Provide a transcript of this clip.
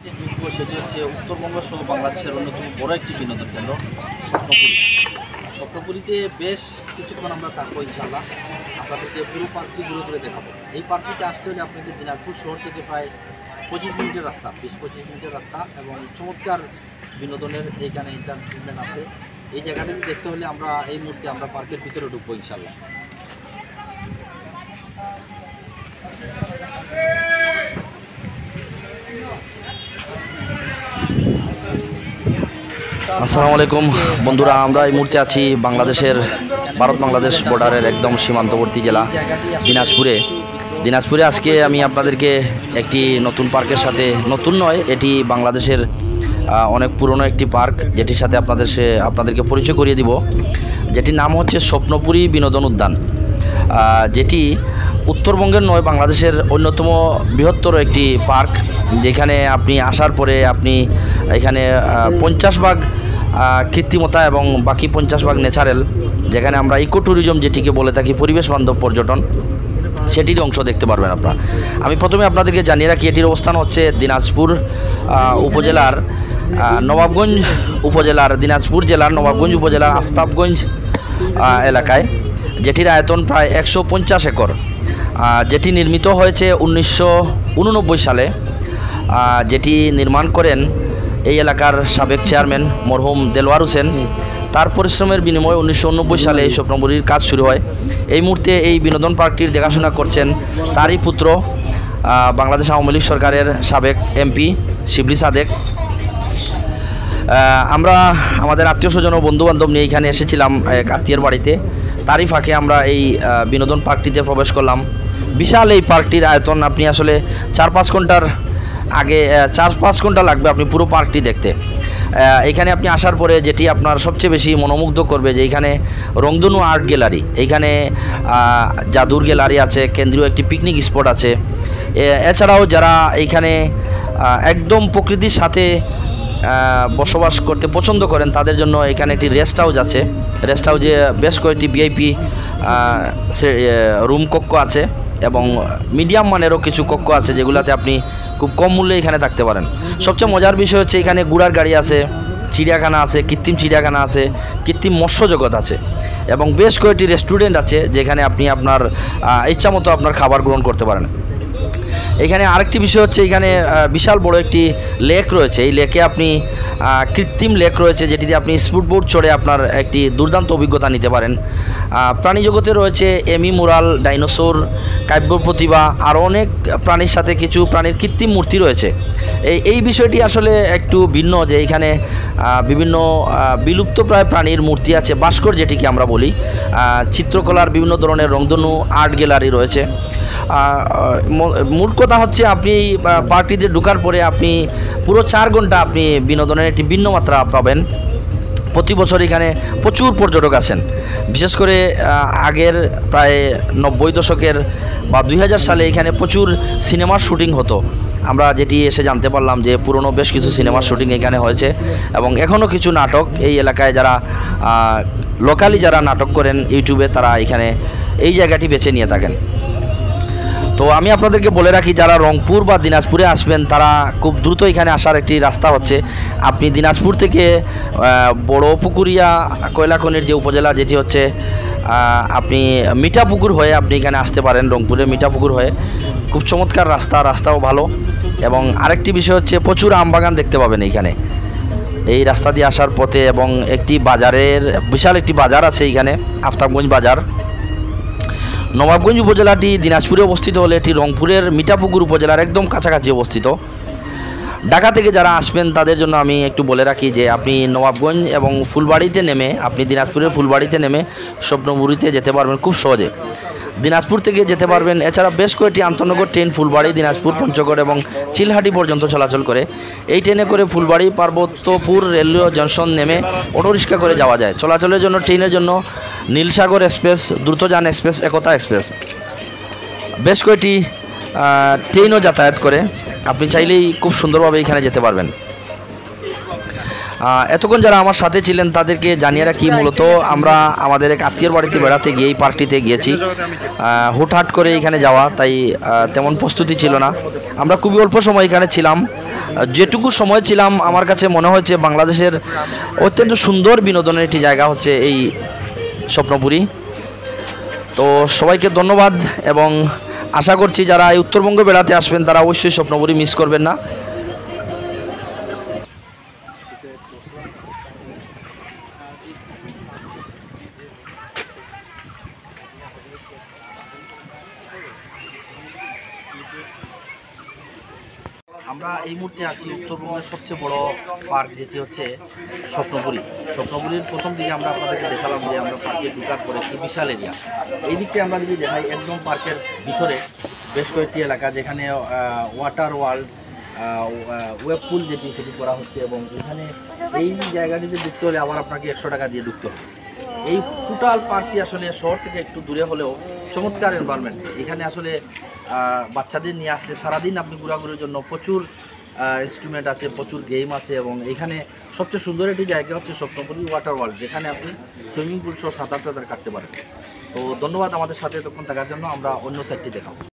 সেটি হচ্ছে উত্তরবঙ্গ সহ বাংলাদেশের অন্যতম বড় একটি বিনোদন কেন্দ্র স্বপ্নপুরী। স্বপ্নপুরীতে বেশ কিছুক্ষণ আমরা থাকবো ইনশাল্লাহ। আপনাদেরকে পুরো পার্কটি ঘুরে ঘুরে দেখাবো। এই পার্কটিতে আসতে হলে আপনাদের দিনাজপুর শহর থেকে প্রায় 25 মিনিটের রাস্তা, 20-25 মিনিটের রাস্তা, এবং চমৎকার বিনোদনের এইখানে এন্টারটেনমেন্ট আছে। এই জায়গাটিতে দেখতে হলে আমরা এই মুহূর্তে আমরা পার্কের ভিতরে ঢুকবো ইনশাল্লাহ। আসসালামু আলাইকুম বন্ধুরা, আমরা এই মুহূর্তে আছি বাংলাদেশের ভারত বাংলাদেশ বর্ডারের একদম সীমান্তবর্তী জেলা দিনাজপুরে। আজকে আমি আপনাদেরকে একটি নতুন পার্কের সাথে, নতুন নয়, এটি বাংলাদেশের অনেক পুরনো একটি পার্ক, যেটির সাথে আপনাদেরকে পরিচয় করিয়ে দিব, যেটির নাম হচ্ছে স্বপ্নপুরী বিনোদন উদ্যান, যেটি উত্তরবঙ্গের নয়, বাংলাদেশের অন্যতম বৃহত্তর একটি পার্ক। যেখানে আপনি আসার পরে আপনি এখানে 50 ভাগ কৃত্রিমতা এবং বাকি 50 ভাগ ন্যাচারাল, যেখানে আমরা ইকো ট্যুরিজম যেটিকে বলে থাকি, পরিবেশ বান্ধব পর্যটন, সেটির অংশ দেখতে পারবেন আপনারা। আমি প্রথমে আপনাদেরকে জানিয়ে রাখি, এটির অবস্থান হচ্ছে দিনাজপুর উপজেলার নবাবগঞ্জ উপজেলার, দিনাজপুর জেলার নবাবগঞ্জ উপজেলার আফতাবগঞ্জ এলাকায়, যেটির আয়তন প্রায় 150 একর, যেটি নির্মিত হয়েছে 1989 সালে, যেটি নির্মাণ করেন এই এলাকার সাবেক চেয়ারম্যান মরহুম দেলোয়ার হোসেন। তার পরিশ্রমের বিনিময়ে 1990 সালে এই স্বপ্নপুরীর কাজ শুরু হয়। এই মুহূর্তে এই বিনোদন পার্কটির দেখাশোনা করছেন তারই পুত্র, বাংলাদেশ আওয়ামী লীগ সরকারের সাবেক এমপি শিবলি সাদেক। আমরা আমাদের আত্মীয় স্বজন ও বন্ধুবান্ধব নিয়ে এখানে এসেছিলাম এক আত্মীয়ের বাড়িতে। তারই ফাঁকে আমরা এই বিনোদন পার্কটিতে প্রবেশ করলাম। বিশাল এই পার্কটির আয়তন, আপনি আসলে 4-5 ঘন্টা লাগবে আপনি পুরো পার্কটি দেখতে। এখানে আপনি আসার পরে যেটি আপনার সবচেয়ে বেশি মনোমুগ্ধ করবে, যে এইখানে রংধনু আর্ট গ্যালারি, এইখানে জাদুর গ্যালারি আছে, কেন্দ্রীয় একটি পিকনিক স্পট আছে। এছাড়াও যারা এইখানে একদম প্রকৃতির সাথে বসবাস করতে পছন্দ করেন, তাদের জন্য এখানে একটি রেস্ট হাউস আছে। রেস্ট হাউসে বেশ কয়েকটি ভিআইপি রুম কক্ষ আছে এবং মিডিয়াম মানেরও কিছু কক্ষ আছে, যেগুলোতে আপনি খুব কম মূল্যে এখানে থাকতে পারেন। সবচেয়ে মজার বিষয় হচ্ছে এখানে ঘোড়ার গাড়ি আছে, চিড়িয়াখানা আছে, কৃত্রিম চিড়িয়াখানা আছে, কৃত্রিম মৎস্য জগৎ আছে, এবং বেশ কয়েকটি রেস্টুরেন্ট আছে, যেখানে আপনি আপনার ইচ্ছা মতো আপনার খাবার গ্রহণ করতে পারেন। এখানে আরেকটি বিষয় হচ্ছে, এখানে বিশাল বড় একটি লেক রয়েছে। এই লেকে আপনি কৃত্রিম লেক রয়েছে, যেটিতে আপনি স্পিডবোট চড়ে আপনার একটি দুর্দান্ত অভিজ্ঞতা নিতে পারেন। প্রাণী জগতে রয়েছে এমি মুরাল, ডাইনোসর, কাব্য প্রতিভা, আরও অনেক প্রাণীর সাথে কিছু প্রাণীর কৃত্রিম মূর্তি রয়েছে। এই বিষয়টি আসলে একটু ভিন্ন, যে এখানে বিভিন্ন বিলুপ্তপ্রায় প্রাণীর মূর্তি আছে, ভাস্কর যেটিকে আমরা বলি, চিত্রকলার বিভিন্ন ধরনের রংধনু আর্ট গ্যালারি রয়েছে। মূল কথা হচ্ছে, আপনি পার্কটিতে ঢোকার পরে আপনি পুরো 4 ঘন্টা আপনি বিনোদনের একটি ভিন্ন মাত্রা পাবেন। প্রতি বছর এখানে প্রচুর পর্যটক আসেন। বিশেষ করে আগের প্রায় 90 দশকের বা 2000 সালে এখানে প্রচুর সিনেমার শুটিং হতো। আমরা যেটি এসে জানতে পারলাম যে পুরনো বেশ কিছু সিনেমার শুটিং এখানে হয়েছে, এবং এখনও কিছু নাটক এই এলাকায় যারা লোকালি যারা নাটক করেন ইউটিউবে, তারা এখানে এই জায়গাটি বেছে নিয়ে থাকেন। তো আমি আপনাদেরকে বলে রাখি, যারা রংপুর বা দিনাজপুরে আসবেন, তারা খুব দ্রুত এখানে আসার একটি রাস্তা হচ্ছে, আপনি দিনাজপুর থেকে বড় পুকুরিয়া কয়লাখনির যে উপজেলা, যেটি হচ্ছে আপনি মিঠাপুকুর হয়ে আপনি এখানে আসতে পারেন। রংপুরের মিঠাপুকুর হয়ে খুব চমৎকার রাস্তাও ভালো। এবং আরেকটি বিষয় হচ্ছে, প্রচুর আমবাগান দেখতে পাবেন এইখানে এই রাস্তা দিয়ে আসার পথে, এবং একটি বাজারের বিশাল একটি বাজার আছে এইখানে, আফতাবগঞ্জ বাজার। নবাবগঞ্জ উপজেলাটি দিনাজপুরে অবস্থিত হলে এটি রংপুরের মিঠাপুকুর উপজেলার একদম কাছাকাছি অবস্থিত। ঢাকা থেকে যারা আসবেন তাদের জন্য আমি একটু বলে রাখি যে আপনি নবাবগঞ্জ এবং ফুলবাড়িতে নেমে, আপনি দিনাজপুরের ফুলবাড়িতে নেমে স্বপ্নপুরীতে যেতে পারবেন খুব সহজে। দিনাজপুর থেকে যেতে পারবেন। এছাড়া বেশ কয়েকটি আন্তনগর ট্রেন ফুলবাড়ি, দিনাজপুর, পঞ্চগড় এবং চিলহাটি পর্যন্ত চলাচল করে। এই ট্রেনে করে ফুলবাড়ি, পার্বত্যপুর রেলওয়ে জংশন নেমে অটোরিক্সা করে যাওয়া যায়। চলাচলের জন্য ট্রেনের জন্য নীলসাগর এক্সপ্রেস, দ্রুতযান এক্সপ্রেস, একতা এক্সপ্রেস, বেশ কয়েকটি ট্রেনও যাতায়াত করে। আপনি চাইলেই খুব সুন্দরভাবে এখানে যেতে পারবেন। এতক্ষণ যারা আমার সাথে ছিলেন তাদেরকে জানিয়ে রাখি, মূলত আমরা আমাদের এক আত্মীয়র বাড়িতে বেড়াতে গিয়ে এই পার্কটিতে গিয়েছি। হুটহাট করে এখানে যাওয়া, তাই তেমন প্রস্তুতি ছিল না। আমরা খুবই অল্প সময় এখানে ছিলাম। যেটুকু সময় ছিলাম আমার কাছে মনে হয়েছে বাংলাদেশের অত্যন্ত সুন্দর বিনোদনের একটি জায়গা হচ্ছে এই স্বপ্নপুরী। তো সবাইকে ধন্যবাদ, এবং আশা করছি যারা এই উত্তরবঙ্গে বেড়াতে আসবেন তারা অবশ্যই স্বপ্নপুরী মিস করবেন না। আমরা এই মুহূর্তে আছি উত্তরবঙ্গের সবচেয়ে বড় পার্ক, যেটি হচ্ছে স্বপ্নপুরী। স্বপ্নপুরীর প্রথম দিকে আমরা আপনাদেরকে দেখালাম যে আমরা পার্কে ঢোকার পরে একটি বিশাল এরিয়া। এই দিকটা আমরা যদি দেখাই, একদম পার্কের ভিতরে বেশ কয়েকটি এলাকা, যেখানে ওয়াটার ওয়ার্ল্ড ওয়েব পুল যেটি সেটি করা হচ্ছে, এবং এখানে এই জায়গাটিতে ঢুকতে হলে আবার আপনাকে 100 টাকা দিয়ে ঢুকতে হবে। এই টোটাল পার্কটি আসলে শহর থেকে একটু দূরে হলেও চমৎকার এনভায়রনমেন্ট। এখানে আসলে বাচ্চাদের নিয়ে আসলে সারাদিন আপনি ঘোরাঘুরির জন্য প্রচুর ইনস্ট্রুমেন্ট আছে, প্রচুর গেম আছে, এবং এখানে সবচেয়ে সুন্দর একটি জায়গা হচ্ছে স্বপ্নপুরী ওয়াটার ওয়ার্ল্ড, যেখানে আপনি সুইমিং পুল সহ সাঁতার কাটতে পারেন। তো ধন্যবাদ আমাদের সাথে এতক্ষণ থাকার জন্য। আমরা অন্য সাইডটি দেখাবো।